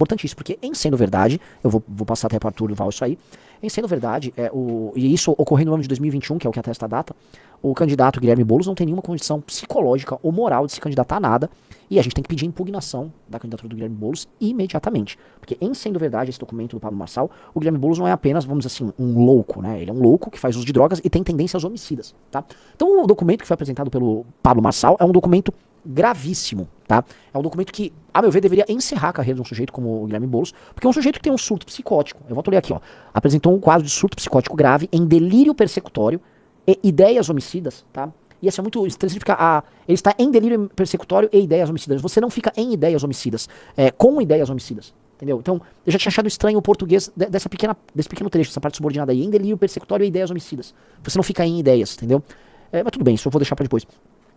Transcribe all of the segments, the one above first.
importantíssimo, porque em sendo verdade, eu vou passar até para Arthur Duval isso aí, em sendo verdade, e isso ocorrendo no ano de 2021, que é o que atesta a data, o candidato Guilherme Boulos não tem nenhuma condição psicológica ou moral de se candidatar a nada, e a gente tem que pedir impugnação da candidatura do Guilherme Boulos imediatamente. Porque em sendo verdade esse documento do Pablo Marçal, o Guilherme Boulos não é apenas, vamos dizer assim, um louco, né? Ele é um louco que faz uso de drogas e tem tendências homicidas, tá? Então o documento que foi apresentado pelo Pablo Marçal é um documento gravíssimo, tá? É um documento que, a meu ver, deveria encerrar a carreira de um sujeito como o Guilherme Boulos, porque é um sujeito que tem um surto psicótico. Eu volto a ler aqui, ó. Apresentou um quadro de surto psicótico grave em delírio persecutório e ideias homicidas, tá? E isso é muito interessante, ele está em delírio persecutório e ideias homicidas. Você não fica em ideias homicidas, com ideias homicidas, entendeu? Então, eu já tinha achado estranho o português desse pequeno trecho, essa parte subordinada aí, em delírio persecutório e ideias homicidas. Você não fica em ideias, entendeu? Mas tudo bem, isso eu vou deixar pra depois.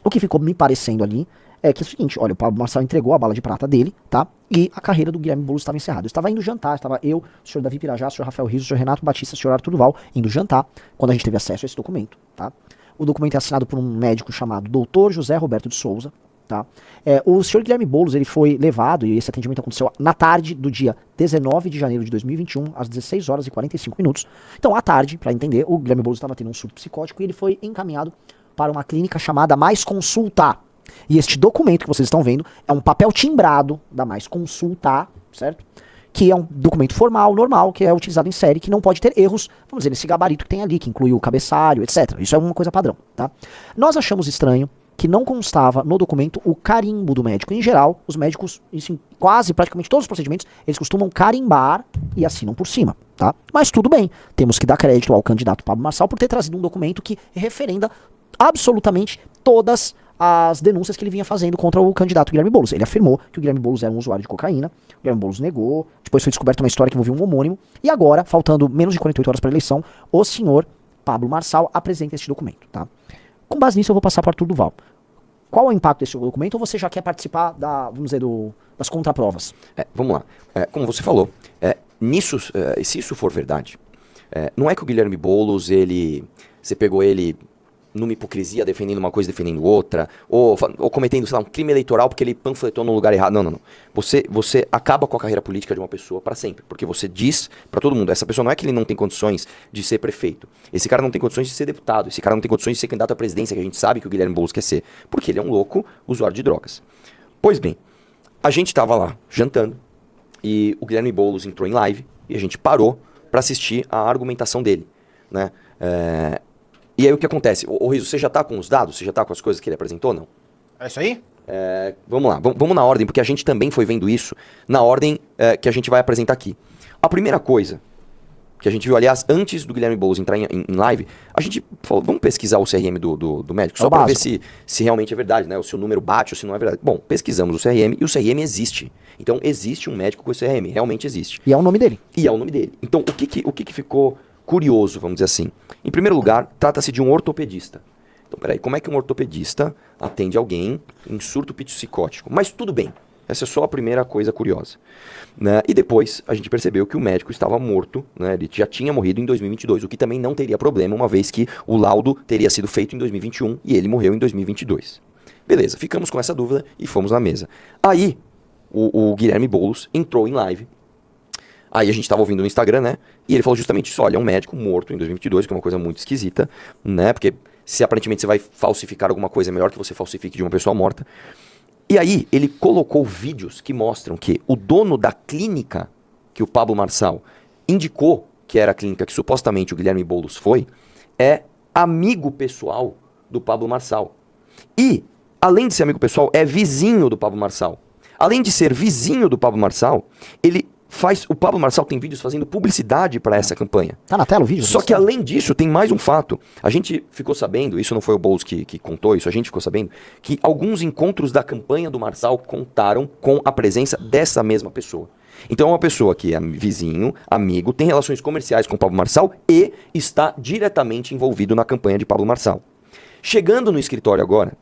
O que ficou me parecendo ali é que é o seguinte, olha, o Pablo Marçal entregou a bala de prata dele, tá? E a carreira do Guilherme Boulos estava encerrada. Eu estava indo jantar, estava eu, o senhor Davi Pirajá, o senhor Rafael Rizzo, o senhor Renato Batista, o senhor Arthur Duval, indo jantar, quando a gente teve acesso a esse documento, tá? O documento é assinado por um médico chamado Dr. José Roberto de Souza, tá? O senhor Guilherme Boulos, ele foi levado, e esse atendimento aconteceu na tarde do dia 19 de janeiro de 2021, às 16 horas e 45 minutos. Então, à tarde, para entender, o Guilherme Boulos estava tendo um surto psicótico e ele foi encaminhado para uma clínica chamada Mais Consulta. E este documento que vocês estão vendo é um papel timbrado da Mais Consulta, certo? Que é um documento formal, normal, que é utilizado em série, que não pode ter erros, vamos dizer, nesse gabarito que tem ali, que inclui o cabeçalho, etc. Isso é uma coisa padrão, tá? Nós achamos estranho que não constava no documento o carimbo do médico. Em geral, os médicos, em quase praticamente todos os procedimentos, eles costumam carimbar e assinam por cima, tá? Mas tudo bem, temos que dar crédito ao candidato Pablo Marçal por ter trazido um documento que referenda absolutamente todas as denúncias que ele vinha fazendo contra o candidato Guilherme Boulos. Ele afirmou que o Guilherme Boulos era um usuário de cocaína, o Guilherme Boulos negou, depois foi descoberta uma história que envolvia um homônimo, e agora, faltando menos de 48 horas para a eleição, o senhor Pablo Marçal apresenta este documento, tá? Com base nisso, eu vou passar para Arthur Duval. Qual é o impacto desse documento, ou você já quer participar vamos dizer, das contraprovas? Vamos lá. Como você falou, se isso for verdade, não é que o Guilherme Boulos, você pegou ele numa hipocrisia, defendendo uma coisa, defendendo outra, ou cometendo, sei lá, um crime eleitoral porque ele panfletou no lugar errado. Não. Você acaba com a carreira política de uma pessoa para sempre, porque você diz para todo mundo, essa pessoa não é que ele não tem condições de ser prefeito, esse cara não tem condições de ser deputado, esse cara não tem condições de ser candidato à presidência, que a gente sabe que o Guilherme Boulos quer ser, porque ele é um louco usuário de drogas. Pois bem, a gente tava lá jantando e o Guilherme Boulos entrou em live e a gente parou para assistir a argumentação dele, né? E aí o que acontece? Ô Rizzo, você já tá com os dados? Você já tá com as coisas que ele apresentou, não? É isso aí? Vamos lá, vamos na ordem, porque a gente também foi vendo isso na ordem que a gente vai apresentar aqui. A primeira coisa que a gente viu, aliás, antes do Guilherme Boulos entrar em live, a gente falou, vamos pesquisar o CRM do médico, só para ver se realmente é verdade, né? Ou se o número bate ou se não é verdade. Bom, pesquisamos o CRM e o CRM existe. Então existe um médico com esse CRM, realmente existe. E é o nome dele. Então o que ficou curioso, vamos dizer assim? Em primeiro lugar, trata-se de um ortopedista. Então, peraí, como é que um ortopedista atende alguém em surto psicótico? Mas tudo bem, essa é só a primeira coisa curiosa, né? E depois a gente percebeu que o médico estava morto, né? Ele já tinha morrido em 2022, o que também não teria problema, uma vez que o laudo teria sido feito em 2021 e ele morreu em 2022. Beleza, ficamos com essa dúvida e fomos na mesa. Aí, o Guilherme Boulos entrou em live. Aí a gente estava ouvindo no Instagram, né? E ele falou justamente isso, olha, é um médico morto em 2022, que é uma coisa muito esquisita, né? Porque se aparentemente você vai falsificar alguma coisa, é melhor que você falsifique de uma pessoa morta. E aí ele colocou vídeos que mostram que o dono da clínica que o Pablo Marçal indicou que era a clínica que supostamente o Guilherme Boulos foi, é amigo pessoal do Pablo Marçal. E, além de ser amigo pessoal, é vizinho do Pablo Marçal. Além de ser vizinho do Pablo Marçal, o Pablo Marçal tem vídeos fazendo publicidade para essa campanha. Tá na tela o vídeo? Só que além disso, tem mais um fato. A gente ficou sabendo, isso não foi o Boulos que contou isso, a gente ficou sabendo, que alguns encontros da campanha do Marçal contaram com a presença dessa mesma pessoa. Então é uma pessoa que é vizinho, amigo, tem relações comerciais com o Pablo Marçal e está diretamente envolvido na campanha de Pablo Marçal. Chegando no escritório agora,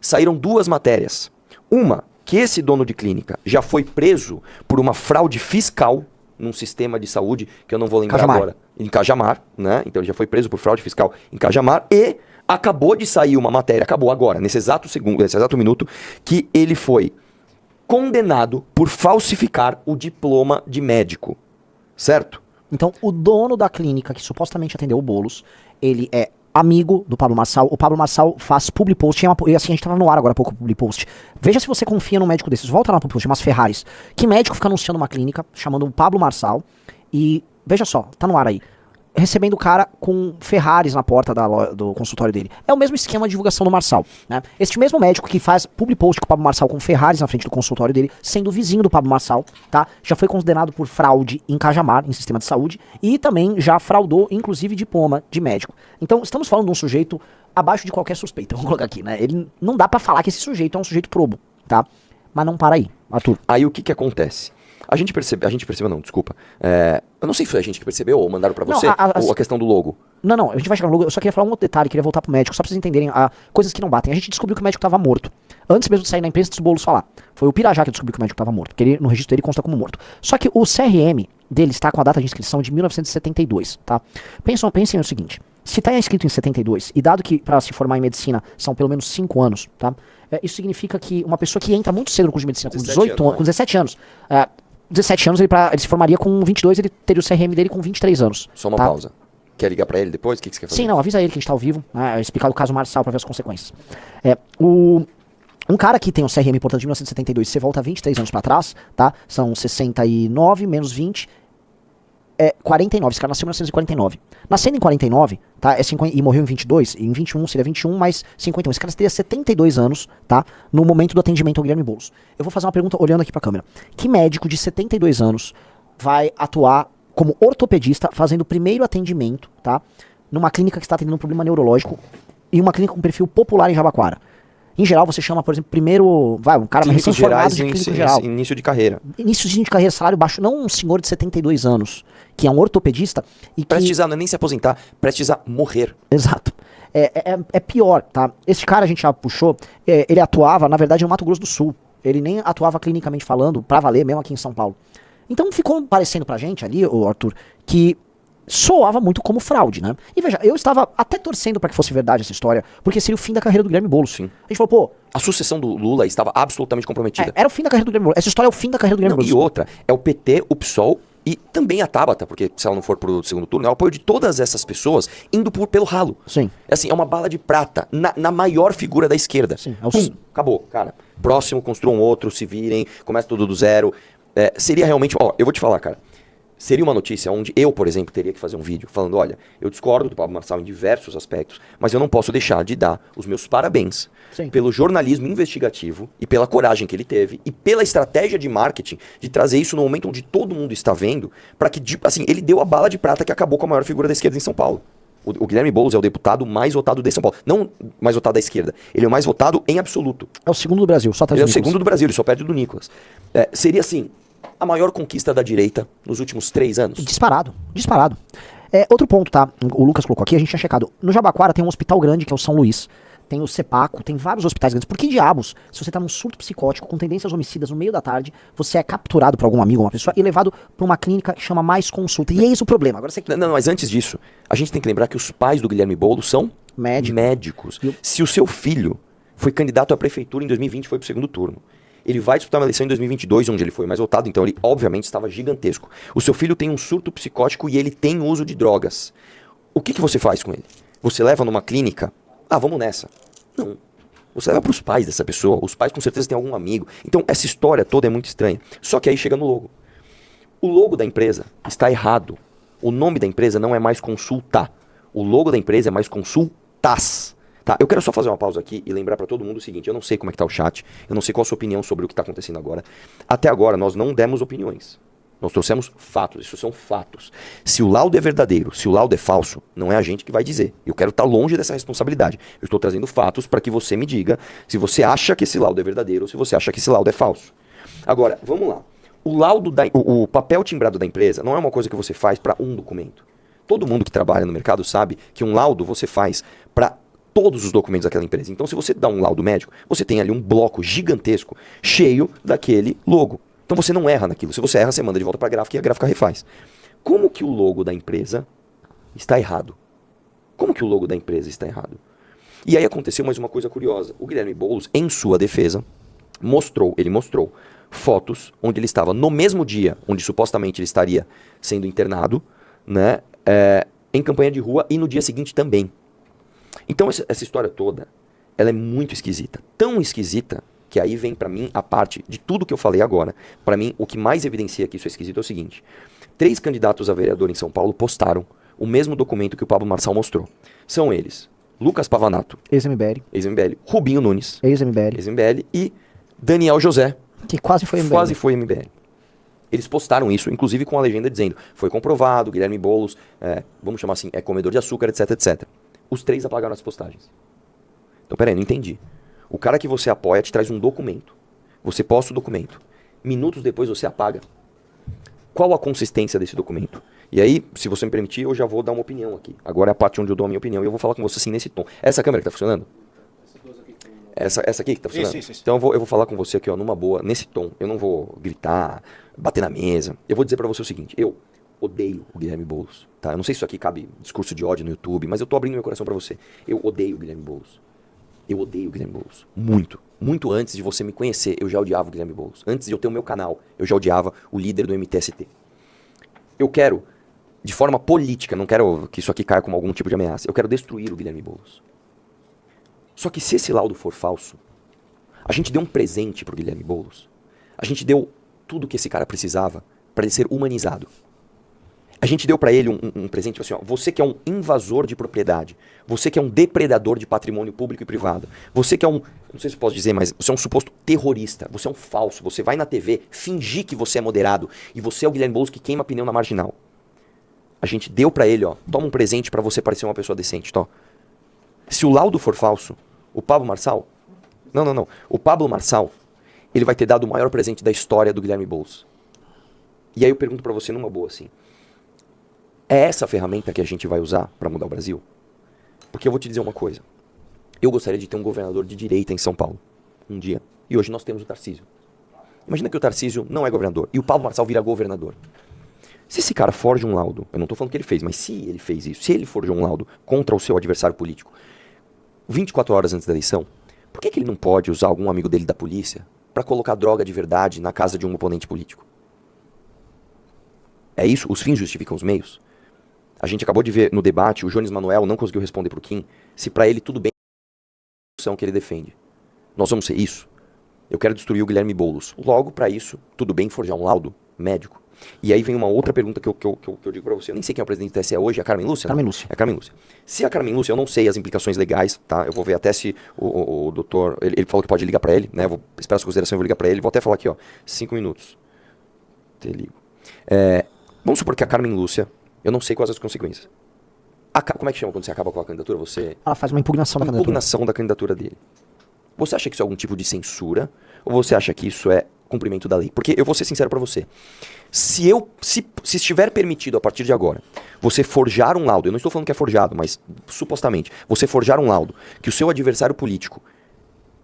saíram duas matérias. Uma, que esse dono de clínica já foi preso por uma fraude fiscal num sistema de saúde, que eu não vou lembrar agora, em Cajamar, né? Então ele já foi preso por fraude fiscal em Cajamar e acabou de sair uma matéria, acabou agora, nesse exato minuto, que ele foi condenado por falsificar o diploma de médico. Certo? Então, o dono da clínica que supostamente atendeu o Boulos, ele é amigo do Pablo Marçal. O Pablo Marçal faz public post. E assim, a gente tava no ar agora há pouco, public post. Veja se você confia num médico desses. Volta lá no public post, umas Ferraris. Que médico fica anunciando uma clínica, chamando o Pablo Marçal. E, veja só, tá no ar aí. Recebendo o cara com Ferraris na porta do consultório dele. É o mesmo esquema de divulgação do Marçal, né? Este mesmo médico que faz public post com o Pablo Marçal com Ferraris na frente do consultório dele, sendo vizinho do Pablo Marçal, tá? Já foi condenado por fraude em Cajamar, em sistema de saúde, e também já fraudou, inclusive, diploma de médico. Então, estamos falando de um sujeito abaixo de qualquer suspeita, vamos colocar aqui, né? Ele não dá pra falar que esse sujeito é um sujeito probo, tá? Mas não para aí, Arthur. Aí o que que acontece? A gente percebeu não, desculpa. Eu não sei se foi a gente que percebeu ou mandaram pra Não, você ou a questão do logo. Não, a gente vai chegar no logo. Eu só queria falar um outro detalhe, queria voltar pro médico, só pra vocês entenderem coisas que não batem. A gente descobriu que o médico tava morto. Antes mesmo de sair na imprensa, antes do Boulos falar. Foi o Pirajá que descobriu que o médico tava morto, porque ele, no registro dele consta como morto. Só que o CRM dele está com a data de inscrição de 1972, tá? Pensem no seguinte, se tá inscrito em 72, e dado que para se formar em medicina são pelo menos 5 anos, tá? Isso significa que uma pessoa que entra muito cedo no curso de medicina, com 18 anos, com 17 anos, 17 anos ele se formaria com 22, ele teria o CRM dele com 23 anos. Só uma pausa. Quer ligar pra ele depois? O que você quer fazer? Sim, não, avisa ele que a gente tá ao vivo, né, explicar o caso Marçal pra ver as consequências. Um cara que tem um CRM, portanto, de 1972, você volta 23 anos pra trás, tá? São 69 menos 20, 49. Esse cara nasceu em 1949. Nascendo em 49, tá? E morreu em 22, em 21 seria 21 mais 51. Esse cara teria 72 anos, tá? No momento do atendimento ao Guilherme Boulos. Eu vou fazer uma pergunta olhando aqui pra câmera. Que médico de 72 anos vai atuar como ortopedista, fazendo o primeiro atendimento, tá? Numa clínica que está atendendo um problema neurológico e uma clínica com perfil popular em Jabaquara? Em geral, você chama, por exemplo, primeiro, um cara recém-formado de clínico geral. Início de carreira. Início de carreira, salário baixo. Não um senhor de 72 anos, que é um ortopedista e que... Prestes a não é nem se aposentar, prestes a morrer. Exato. É pior, tá? Esse cara a gente já puxou, ele atuava, na verdade, no Mato Grosso do Sul. Ele nem atuava clinicamente falando, pra valer, mesmo aqui em São Paulo. Então ficou parecendo pra gente ali, Arthur, que soava muito como fraude, né? E veja, eu estava até torcendo pra que fosse verdade essa história, porque seria o fim da carreira do Guilherme Boulos. Sim. A gente falou, pô... A sucessão do Lula estava absolutamente comprometida. Era o fim da carreira do Guilherme Boulos. Essa história é o fim da carreira do Guilherme Boulos. E outra, é o PT, o PSOL e também a Tabata, porque se ela não for pro segundo turno, é o apoio de todas essas pessoas indo pelo ralo. Sim. É uma bala de prata na maior figura da esquerda. Sim. Pum, acabou, cara. Próximo, construam outro, se virem, começa tudo do zero. Seria realmente... eu vou te falar, cara. Seria uma notícia onde eu, por exemplo, teria que fazer um vídeo falando, olha, eu discordo do Pablo Marçal em diversos aspectos, mas eu não posso deixar de dar os meus parabéns pelo jornalismo investigativo e pela coragem que ele teve e pela estratégia de marketing de trazer isso no momento onde todo mundo está vendo, para que, assim, ele deu a bala de prata que acabou com a maior figura da esquerda em São Paulo. O Guilherme Boulos é o deputado mais votado de São Paulo. Não mais votado da esquerda. Ele é o mais votado em absoluto. É o segundo do Brasil, só atrás Ele é do o segundo do Brasil, ele só perde do Nicolas. Seria assim... a maior conquista da direita nos últimos 3 anos. Disparado. Outro ponto, tá? O Lucas colocou aqui, a gente tinha checado. No Jabaquara tem um hospital grande, que é o São Luís. Tem o Cepaco, tem vários hospitais grandes. Por que diabos, se você tá num surto psicótico, com tendências homicidas no meio da tarde, você é capturado por algum amigo, uma pessoa, e levado pra uma clínica que chama Mais Consulta? E é esse o problema. Agora você... Não, mas antes disso, a gente tem que lembrar que os pais do Guilherme Boulos são médicos. Se o seu filho foi candidato à prefeitura em 2020 e foi pro segundo turno, ele vai disputar uma eleição em 2022, onde ele foi mais votado, então ele obviamente estava gigantesco. O seu filho tem um surto psicótico e ele tem uso de drogas. O que você faz com ele? Você leva numa clínica? Vamos nessa. Não. Você leva para os pais dessa pessoa. Os pais com certeza têm algum amigo. Então essa história toda é muito estranha. Só que aí chega no logo. O logo da empresa está errado. O nome da empresa não é mais Consulta. O logo da empresa é mais Consultas. Tá, eu quero só fazer uma pausa aqui e lembrar pra todo mundo o seguinte, eu não sei como é que tá o chat, eu não sei qual a sua opinião sobre o que tá acontecendo agora. Até agora nós não demos opiniões. Nós trouxemos fatos, isso são fatos. Se o laudo é verdadeiro, se o laudo é falso, não é a gente que vai dizer. Eu quero estar longe dessa responsabilidade. Eu estou trazendo fatos para que você me diga se você acha que esse laudo é verdadeiro ou se você acha que esse laudo é falso. Agora, vamos lá. O papel timbrado da empresa não é uma coisa que você faz para um documento. Todo mundo que trabalha no mercado sabe que um laudo você faz para todos os documentos daquela empresa. Então, se você dá um laudo médico, você tem ali um bloco gigantesco cheio daquele logo. Então, você não erra naquilo. Se você erra, você manda de volta para a gráfica e a gráfica refaz. Como que o logo da empresa está errado? Como que o logo da empresa está errado? E aí aconteceu mais uma coisa curiosa. O Guilherme Boulos, em sua defesa, ele mostrou fotos onde ele estava no mesmo dia onde supostamente ele estaria sendo internado, né, em campanha de rua e no dia seguinte também. Então essa história toda, ela é muito esquisita. Tão esquisita que aí vem pra mim a parte de tudo que eu falei agora. Pra mim, o que mais evidencia que isso é esquisito é o seguinte. 3 candidatos a vereador em São Paulo postaram o mesmo documento que o Pablo Marçal mostrou. São eles: Lucas Pavanato, Ex-MBL. ex-MBL, Rubinho Nunes, Ex-MBL. ex-MBL, e Daniel José, Que quase foi MBL. quase foi MBL. Eles postaram isso, inclusive com a legenda dizendo: foi comprovado, Guilherme Boulos, vamos chamar assim, é comedor de açúcar, etc, etc. Os 3 apagaram as postagens. Então, peraí, não entendi. O cara que você apoia te traz um documento. Você posta o documento. Minutos depois você apaga. Qual a consistência desse documento? E aí, se você me permitir, eu já vou dar uma opinião aqui. Agora é a parte onde eu dou a minha opinião. E eu vou falar com você assim nesse tom. Essa câmera que tá funcionando? Essa aqui que tá funcionando? Sim. Então eu vou falar com você aqui, ó, numa boa, nesse tom. Eu não vou gritar, bater na mesa. Eu vou dizer pra você o seguinte: eu odeio o Guilherme Boulos. Tá? Eu não sei se isso aqui cabe discurso de ódio no YouTube, mas eu tô abrindo meu coração pra você. Eu odeio o Guilherme Boulos. Eu odeio o Guilherme Boulos. Muito. Muito antes de você me conhecer, eu já odiava o Guilherme Boulos. Antes de eu ter o meu canal, eu já odiava o líder do MTST. Eu quero, de forma política, não quero que isso aqui caia como algum tipo de ameaça, eu quero destruir o Guilherme Boulos. Só que se esse laudo for falso, a gente deu um presente pro Guilherme Boulos. A gente deu tudo que esse cara precisava para ele ser humanizado. A gente deu pra ele um presente assim, ó: você que é um invasor de propriedade, você que é um depredador de patrimônio público e privado, você que é um, não sei se eu posso dizer, mas você é um suposto terrorista, você é um falso, você vai na TV fingir que você é moderado e você é o Guilherme Boulos que queima pneu na marginal. A gente deu pra ele, ó: toma um presente pra você parecer uma pessoa decente, tó. Se o laudo for falso, o Pablo Marçal, não, o Pablo Marçal, ele vai ter dado o maior presente da história do Guilherme Boulos. E aí eu pergunto pra você numa boa assim: é essa a ferramenta que a gente vai usar para mudar o Brasil? Porque eu vou te dizer uma coisa. Eu gostaria de ter um governador de direita em São Paulo, um dia. E hoje nós temos o Tarcísio. Imagina que o Tarcísio não é governador e o Pablo Marçal vira governador. Se esse cara forja um laudo, eu não estou falando que ele fez, mas se ele fez isso, se ele forjou um laudo contra o seu adversário político 24 horas antes da eleição, por que ele não pode usar algum amigo dele da polícia para colocar droga de verdade na casa de um oponente político? É isso? Os fins justificam os meios? A gente acabou de ver no debate, o Jones Manuel não conseguiu responder pro Kim se pra ele tudo bem a solução que ele defende. Nós vamos ser isso? Eu quero destruir o Guilherme Boulos. Logo, pra isso, tudo bem forjar um laudo médico? E aí vem uma outra pergunta que eu digo pra você. Eu nem sei quem é o presidente do TSE hoje, é a Carmen Lúcia? Carmen Lúcia. É a Carmen Lúcia. Se a Carmen Lúcia, eu não sei as implicações legais, tá? Eu vou ver até se o doutor... Ele falou que pode ligar pra ele, né? Eu vou esperar a sua consideração, eu vou ligar pra ele. Vou até falar aqui, ó, 5 minutos. Te ligo. Vamos supor que a Carmen Lúcia... Eu não sei quais as consequências. Como é que chama quando você acaba com a candidatura? Ela faz uma impugnação da candidatura. Impugnação da candidatura dele. Você acha que isso é algum tipo de censura? Ou você acha que isso é cumprimento da lei? Porque eu vou ser sincero pra você. Se estiver permitido a partir de agora, você forjar um laudo, eu não estou falando que é forjado, mas supostamente, você forjar um laudo que o seu adversário político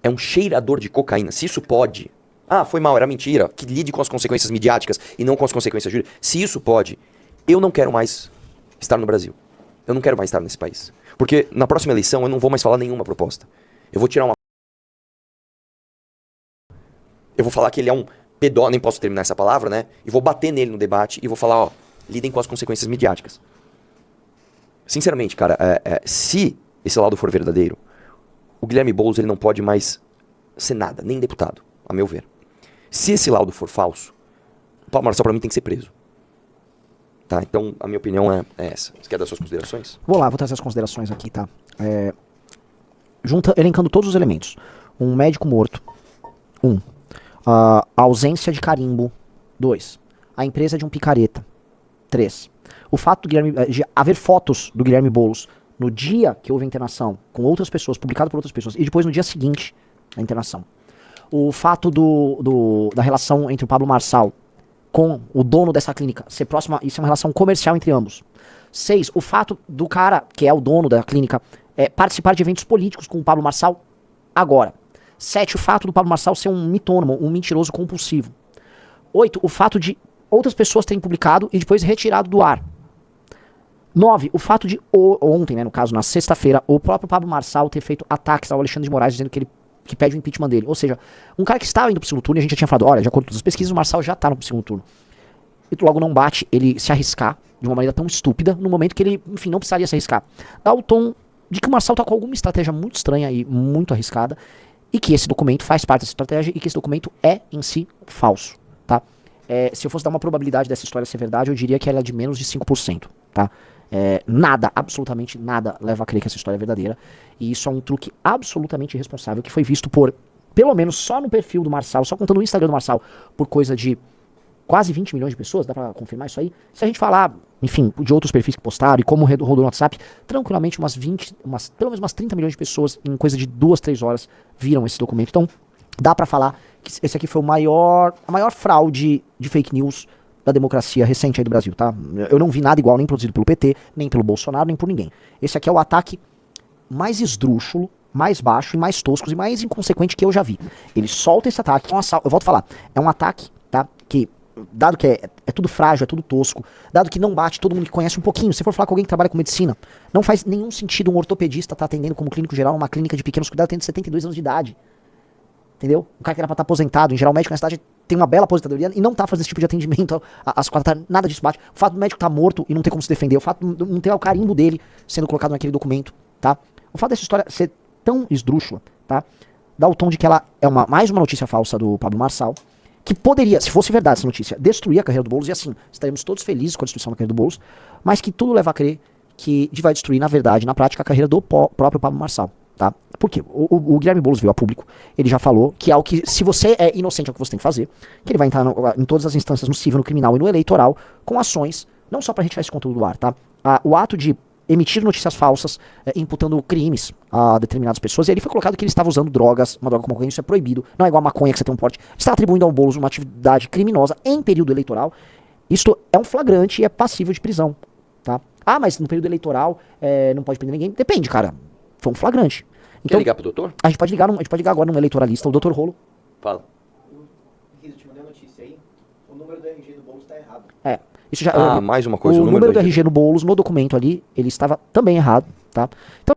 é um cheirador de cocaína, se isso pode... Ah, foi mal, era mentira, que lide com as consequências midiáticas e não com as consequências jurídicas. Se isso pode... Eu não quero mais estar no Brasil. Eu não quero mais estar nesse país. Porque na próxima eleição eu não vou mais falar nenhuma proposta. Eu vou tirar uma... Eu vou falar que ele é um pedó, nem posso terminar essa palavra, né? E vou bater nele no debate e vou falar, ó, lidem com as consequências midiáticas. Sinceramente, cara, se esse laudo for verdadeiro, o Guilherme Boulos ele não pode mais ser nada, nem deputado, a meu ver. Se esse laudo for falso, o Pablo Marçal pra mim tem que ser preso. Tá, então a minha opinião é essa. Você quer dar suas considerações? Vou trazer as considerações aqui, tá? Elencando todos os elementos. Um médico morto. A ausência de carimbo. 2. A empresa de um picareta. 3. O fato de haver fotos do Guilherme Boulos no dia que houve a internação com outras pessoas, publicado por outras pessoas, e depois no dia seguinte da internação. O fato da relação entre o Pablo Marçal com o dono dessa clínica ser próxima, isso é uma relação comercial entre ambos. 6. O fato do cara, que é o dono da clínica, participar de eventos políticos com o Pablo Marçal agora. 7. O fato do Pablo Marçal ser um mitônomo, um mentiroso compulsivo. 8. O fato de outras pessoas terem publicado e depois retirado do ar. 9. O fato de ontem, né, no caso, na sexta-feira, o próprio Pablo Marçal ter feito ataques ao Alexandre de Moraes dizendo que ele que pede o impeachment dele. Ou seja, um cara que estava indo pro segundo turno, e a gente já tinha falado, olha, de acordo com todas as pesquisas, o Marçal já tá no segundo turno. E logo não bate ele se arriscar de uma maneira tão estúpida, no momento que ele, enfim, não precisaria se arriscar. Dá o tom de que o Marçal tá com alguma estratégia muito estranha e muito arriscada, e que esse documento faz parte dessa estratégia, e que esse documento é, em si, falso, tá? Se eu fosse dar uma probabilidade dessa história ser verdade, eu diria que ela é de menos de 5%, tá? Nada, absolutamente nada, leva a crer que essa história é verdadeira, e isso é um truque absolutamente irresponsável, que foi visto por, pelo menos só no perfil do Marçal, só contando o Instagram do Marçal, por coisa de quase 20 milhões de pessoas, dá pra confirmar isso aí? Se a gente falar, enfim, de outros perfis que postaram e como rodou no WhatsApp, tranquilamente pelo menos umas 30 milhões de pessoas em coisa de 2, 3 horas viram esse documento. Então, dá pra falar que esse aqui foi a maior fraude de fake news da democracia recente aí do Brasil, tá? Eu não vi nada igual, nem produzido pelo PT, nem pelo Bolsonaro, nem por ninguém. Esse aqui é o ataque mais esdrúxulo, mais baixo e mais tosco e mais inconsequente que eu já vi. Ele solta esse ataque, eu volto a falar, é um ataque, tá? Que dado que é tudo frágil, é tudo tosco, dado que não bate todo mundo que conhece um pouquinho, se for falar com alguém que trabalha com medicina, não faz nenhum sentido um ortopedista estar atendendo como clínico geral uma clínica de pequenos cuidados tendo 72 anos de idade. Entendeu? O cara que era pra estar aposentado, em geral o médico na cidade tem uma bela aposentadoria e não tá fazendo esse tipo de atendimento às 4 nada disso bate. O fato do médico estar morto e não ter como se defender, o fato de não ter o carimbo dele sendo colocado naquele documento, tá? O fato dessa história ser tão esdrúxula, tá? Dá o tom de que ela é mais uma notícia falsa do Pablo Marçal, que poderia, se fosse verdade essa notícia, destruir a carreira do Boulos, e assim, estaríamos todos felizes com a destruição da carreira do Boulos, mas que tudo leva a crer que vai destruir, na verdade, na prática, a carreira do próprio Pablo Marçal, tá? Por quê? O Guilherme Boulos veio a público, ele já falou que é o que, se você é inocente, é o que você tem que fazer, que ele vai entrar em todas as instâncias, no civil, no criminal e no eleitoral, com ações, não só pra gente tirar esse conteúdo do ar, tá? O ato de emitir notícias falsas, imputando crimes a determinadas pessoas, e ali foi colocado que ele estava usando drogas, uma droga como cocaína, isso é proibido, não é igual a maconha que você tem um porte, está atribuindo ao Boulos uma atividade criminosa em período eleitoral, isto é um flagrante e é passível de prisão, tá? Ah, mas no período eleitoral não pode prender ninguém, depende, cara, foi um flagrante. Então, quer ligar pro doutor? A gente pode ligar agora num eleitoralista, o doutor Rolo. Fala. Riso, te mandei a notícia aí, o número do RG do Boulos tá errado. Isso já, Mais uma coisa. o número do RG no Boulos, no documento ali, ele estava também errado, tá? Então,